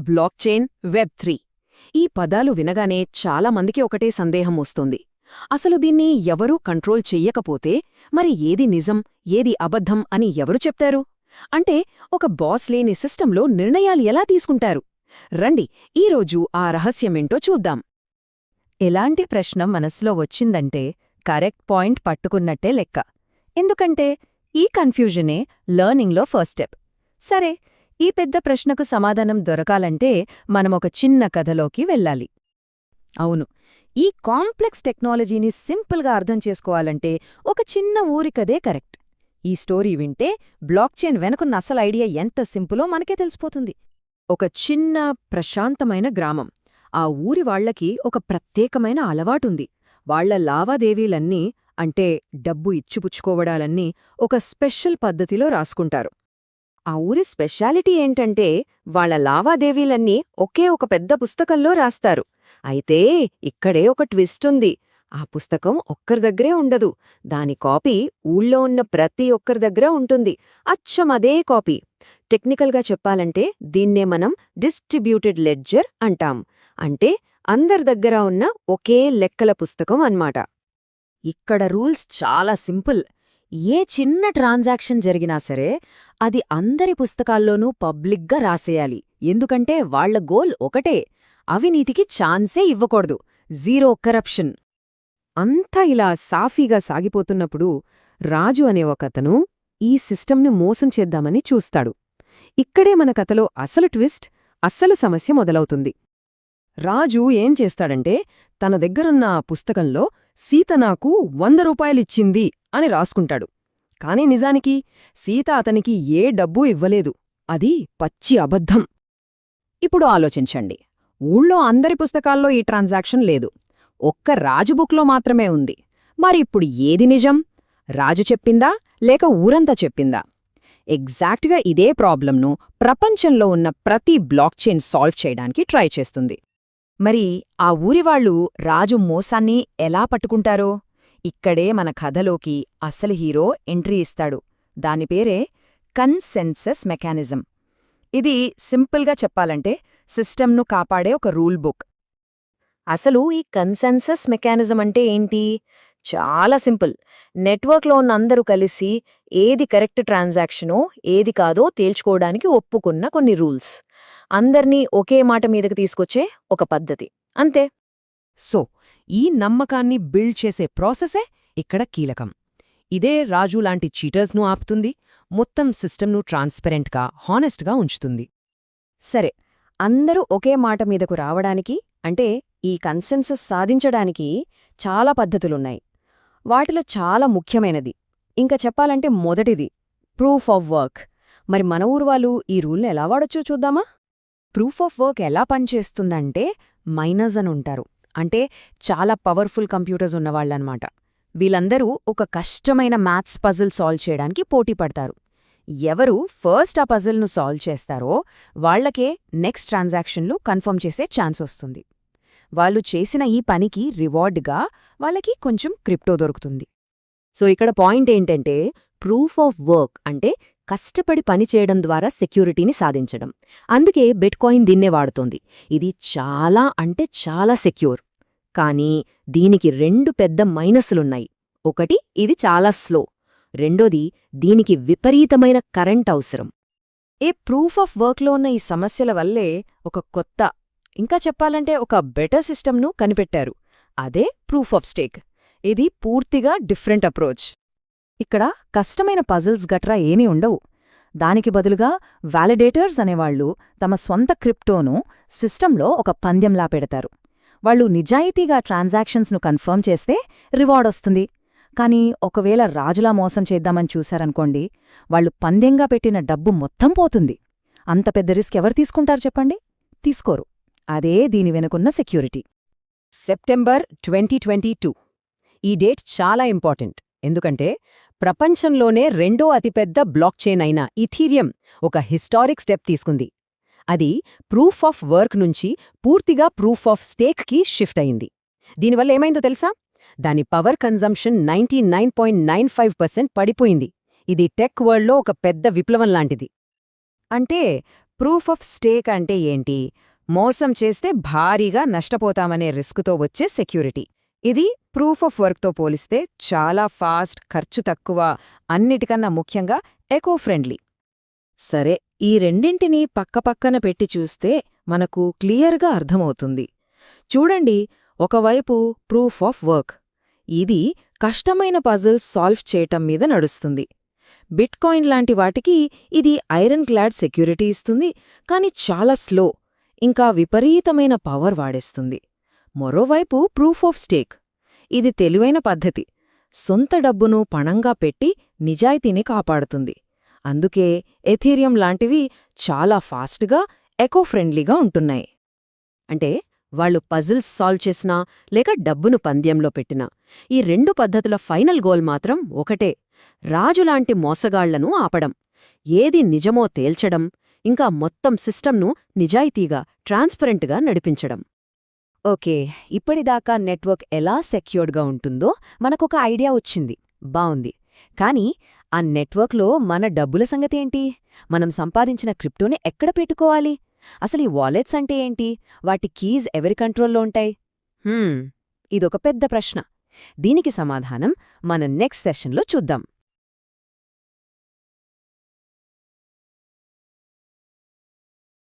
Blockchain, వెబ్3 ఈ పదాలు వినగానే చాలామందికి ఒకటే సందేహం వస్తుంది. అసలు దీన్ని ఎవరూ కంట్రోల్ చెయ్యకపోతే మరి ఏది నిజం, ఏది అబద్ధం అని ఎవరు చెప్తారు? అంటే ఒక బాస్ లేని సిస్టంలో నిర్ణయాలు ఎలా తీసుకుంటారు? రండి, ఈరోజు ఆ రహస్యమేంటో చూద్దాం. ఎలాంటి ప్రశ్న మనసులో వచ్చిందంటే కరెక్ట్ పాయింట్ పట్టుకున్నట్టే లెక్క. ఎందుకంటే ఈ కన్ఫ్యూజనే లర్నింగ్లో ఫస్ట్ స్టెప్. సరే, ఈ పెద్ద ప్రశ్నకు సమాధానం దొరకాలంటే మనమొక చిన్న కథలోకి వెళ్ళాలి. అవును, ఈ కాంప్లెక్స్ టెక్నాలజీని సింపుల్గా అర్థం చేసుకోవాలంటే ఒక చిన్న ఊరికదే కరెక్ట్. ఈ స్టోరీ వింటే బ్లాక్చైన్ వెనుకున్న అసలు ఐడియా ఎంత సింపులో మనకే తెలిసిపోతుంది. ఒక చిన్న ప్రశాంతమైన గ్రామం. ఆ ఊరి వాళ్లకి ఒక ప్రత్యేకమైన అలవాటుంది. వాళ్ల లావాదేవీలన్నీ, అంటే డబ్బు ఇచ్చిపుచ్చుకోవడాలన్నీ ఒక స్పెషల్ పద్ధతిలో రాసుకుంటారు. ఆ ఊరి స్పెషాలిటీ ఏంటంటే వాళ్ల లావాదేవీలన్నీ ఒకే ఒక పెద్ద పుస్తకంలో రాస్తారు. అయితే ఇక్కడే ఒక ట్విస్ట్ ఉంది. ఆ పుస్తకం ఒక్కరి దగ్గరే ఉండదు. దాని కాపీ ఊళ్ళో ఉన్న ప్రతి ఒక్కరి దగ్గర ఉంటుంది. అచ్చం అదే కాపీ. టెక్నికల్గా చెప్పాలంటే దీన్నే మనం డిస్ట్రిబ్యూటెడ్ లెడ్జర్ అంటాం. అంటే అందరి దగ్గర ఉన్న ఒకే లెక్కల పుస్తకం అన్నమాట. ఇక్కడ రూల్స్ చాలా సింపుల్. ఏ చిన్న ట్రాన్సాక్షన్ జరిగినా సరే అది అందరి పుస్తకాల్లోనూ పబ్లిక్గా రాసేయాలి. ఎందుకంటే వాళ్ల గోల్ ఒకటే, అవినీతికి ఛాన్సే ఇవ్వకూడదు. Zero corruption. అంతా ఇలా సాఫీగా సాగిపోతున్నప్పుడు రాజు అనే ఒకతను ఈ సిస్టమ్ను మోసం చేద్దామని చూస్తాడు. ఇక్కడే మన కథలో అసలు ట్విస్ట్, అస్సలు సమస్య మొదలవుతుంది. రాజు ఏం చేస్తాడంటే తన దగ్గరున్న పుస్తకంలో సీత నాకు 100 రూపాయలిచ్చింది అని రాసుకుంటాడు. కాని నిజానికి సీత అతనికి ఏ డబ్బూ ఇవ్వలేదు. అది పచ్చి అబద్ధం. ఇప్పుడు ఆలోచించండి, ఊళ్ళో అందరి పుస్తకాల్లో ఈ ట్రాన్సాక్షన్ లేదు. ఒక్క రాజు బుక్లో మాత్రమే ఉంది. మరిప్పుడు ఏది నిజం? రాజు చెప్పిందా లేక ఊరంతా చెప్పిందా? ఎగ్జాక్ట్గా ఇదే ప్రాబ్లంను ప్రపంచంలో ఉన్న ప్రతి బ్లాక్చైన్ సాల్వ్ చేయడానికి ట్రై చేస్తుంది. మరి ఆ ఊరివాళ్లు రాజు మోసాన్ని ఎలా పట్టుకుంటారో? ఇక్కడే మన కథలోకి అసలు హీరో ఎంట్రీ ఇస్తాడు. దాని పేరే కన్సెన్సస్ మెకానిజం. ఇది సింపుల్గా చెప్పాలంటే సిస్టమ్ను కాపాడే ఒక రూల్ బుక్. అసలు ఈ కన్సెన్సస్ మెకానిజం అంటే ఏంటి? చాలా సింపుల్. నెట్వర్క్లో ఉన్న అందరూ కలిసి ఏది కరెక్ట్ ట్రాన్సాక్షనో ఏది కాదో తేల్చుకోవడానికి ఒప్పుకున్న కొన్ని రూల్స్. అందర్నీ ఒకే మాట మీదకి తీసుకొచ్చే ఒక పద్ధతి, అంతే. సో ఈ నమ్మకాన్ని బిల్డ్ చేసే ప్రాసెసే ఇక్కడ కీలకం. ఇదే రాజులాంటి చీటర్స్ను ఆపుతుంది, మొత్తం సిస్టమ్ను ట్రాన్స్పరెంట్గా, హానెస్ట్గా ఉంచుతుంది. సరే, అందరూ ఒకే మాట మీదకు రావడానికి, అంటే ఈ కన్సెన్సస్ సాధించడానికి చాలా పద్ధతులున్నాయి. వాటిలో చాలా ముఖ్యమైనది, ఇంకా చెప్పాలంటే మొదటిది ప్రూఫ్ ఆఫ్ వర్క్. మరి మన ఊరు వాళ్ళు ఈ రూల్ని ఎలా వాడొచ్చో చూద్దామా? ప్రూఫ్ ఆఫ్ వర్క్ ఎలా పనిచేస్తుందంటే మైనర్స్ అని ఉంటారు. అంటే చాలా పవర్ఫుల్ కంప్యూటర్స్ ఉన్నవాళ్లన్నమాట. వీళ్ళందరూ ఒక కష్టమైన మ్యాథ్స్ పజిల్ సాల్వ్ చేయడానికి పోటీ పడతారు. ఎవరు ఫస్ట్ ఆ పజిల్ను సాల్వ్ చేస్తారో వాళ్లకే నెక్స్ట్ ట్రాన్సాక్షన్లు కన్ఫర్మ్ చేసే ఛాన్స్ వస్తుంది. వాళ్ళు చేసిన ఈ పనికి రివార్డ్గా వాళ్ళకి కొంచెం క్రిప్టో దొరుకుతుంది. సో ఇక్కడ పాయింట్ ఏంటంటే ప్రూఫ్ ఆఫ్ వర్క్ అంటే కష్టపడి పనిచేయడం ద్వారా సెక్యూరిటీని సాధించడం. అందుకే బిట్కాయిన్ దీన్నే వాడుతోంది. ఇది చాలా అంటే చాలా సెక్యూర్. కానీ దీనికి 2 పెద్ద మైనస్లున్నాయి. ఒకటి, ఇది చాలా స్లో. రెండోది, దీనికి విపరీతమైన కరెంట్ అవసరం. ప్రూఫ్ ఆఫ్ వర్క్లో ఉన్న ఈ సమస్యల వల్లే ఒక కొత్త, ఇంకా చెప్పాలంటే ఒక బెటర్ సిస్టమ్ను కనిపెట్టారు. అదే ప్రూఫ్ ఆఫ్ స్టేక్. ఇది పూర్తిగా డిఫరెంట్ అప్రోచ్. ఇక్కడ కష్టమైన పజిల్స్ గట్రా ఏమీ ఉండవు. దానికి బదులుగా వాలిడేటర్స్ అనేవాళ్లు తమ స్వంత క్రిప్టోను సిస్టంలో ఒక పందెంలా పెడతారు. వాళ్ళు నిజాయితీగా ట్రాన్సాక్షన్స్ను కన్ఫర్మ్ చేస్తే రివార్డ్ వస్తుంది. కానీ ఒకవేళ రాజులా మోసం చేద్దామని చూశారనుకోండి, వాళ్ళు పందెంగా పెట్టిన డబ్బు మొత్తం పోతుంది. అంత పెద్ద రిస్క్ ఎవరు తీసుకుంటారు చెప్పండి? తీసుకోరు. అదే దీని వెనుకున్న సెక్యూరిటీ. సెప్టెంబర్ 2022. ఈ డేట్ చాలా ఇంపార్టెంట్. ఎందుకంటే ప్రపంచంలోనే రెండో అతిపెద్ద బ్లాక్చైన్ అయిన ఇథీరియం ఒక హిస్టారిక్ స్టెప్ తీసుకుంది. అది ప్రూఫ్ ఆఫ్ వర్క్ నుంచి పూర్తిగా ప్రూఫ్ ఆఫ్ స్టేక్కి షిఫ్ట్ అయింది. దీనివల్ల ఏమైందో తెలుసా? దాని పవర్ కన్జంప్షన్ 99.95% పడిపోయింది. ఇది టెక్ వరల్డ్లో ఒక పెద్ద విప్లవం లాంటిది. అంటే ప్రూఫ్ ఆఫ్ స్టేక్ అంటే ఏంటి? మోసం చేస్తే భారీగా నష్టపోతామనే రిస్క్తో వచ్చే సెక్యూరిటీ. ఇది ప్రూఫ్ ఆఫ్ వర్క్తో పోలిస్తే చాలా ఫాస్ట్, ఖర్చు తక్కువ, అన్నిటికన్నా ముఖ్యంగా ఎకో ఫ్రెండ్లీ. సరే, ఈ రెండింటినీ పక్కపక్కన పెట్టి చూస్తే మనకు క్లియర్గా అర్థమవుతుంది. చూడండి, ఒకవైపు ప్రూఫ్ ఆఫ్ వర్క్. ఇది కష్టమైన పజిల్స్ సాల్వ్ చేయటం మీద నడుస్తుంది. బిట్కాయిన్ లాంటి వాటికి ఇది ఐరన్ క్లాడ్ సెక్యూరిటీ ఇస్తుంది, కానీ చాలా స్లో, ఇంకా విపరీతమైన పవర్ వాడేస్తుంది. మరోవైపు ప్రూఫ్ ఆఫ్ స్టేక్. ఇది తెలివైన పద్ధతి. సొంత డబ్బును పణంగా పెట్టి నిజాయితీని కాపాడుతుంది. అందుకే ఎథీరియం లాంటివి చాలా ఫాస్ట్గా, ఎకో ఫ్రెండ్లీగా ఉంటున్నాయి. అంటే వాళ్ళు పజిల్స్ సాల్వ్ చేసినా లేక డబ్బును పంద్యంలో పెట్టినా ఈ రెండు పద్ధతుల ఫైనల్ గోల్ మాత్రం ఒకటే: రాజులాంటి మోసగాళ్లను ఆపడం, ఏది నిజమో తేల్చడం, ఇంకా మొత్తం సిస్టమ్ను నిజాయితీగా, ట్రాన్స్పరెంట్గా నడిపించడం. ఓకే, ఇప్పటిదాకా నెట్వర్క్ ఎలా సెక్యూర్డ్గా ఉంటుందో మనకొక ఐడియా వచ్చింది. బావుంది. కానీ ఆ నెట్వర్క్లో మన డబ్బుల సంగతేంటి? మనం సంపాదించిన క్రిప్టోని ఎక్కడ పెట్టుకోవాలి? అసలు ఈ వాలెట్స్ అంటే ఏంటి? వాటి కీజ్ ఎవరి కంట్రోల్లో ఉంటాయి? ఇదొక పెద్ద ప్రశ్న. దీనికి సమాధానం మన నెక్స్ట్ సెషన్లో చూద్దాం.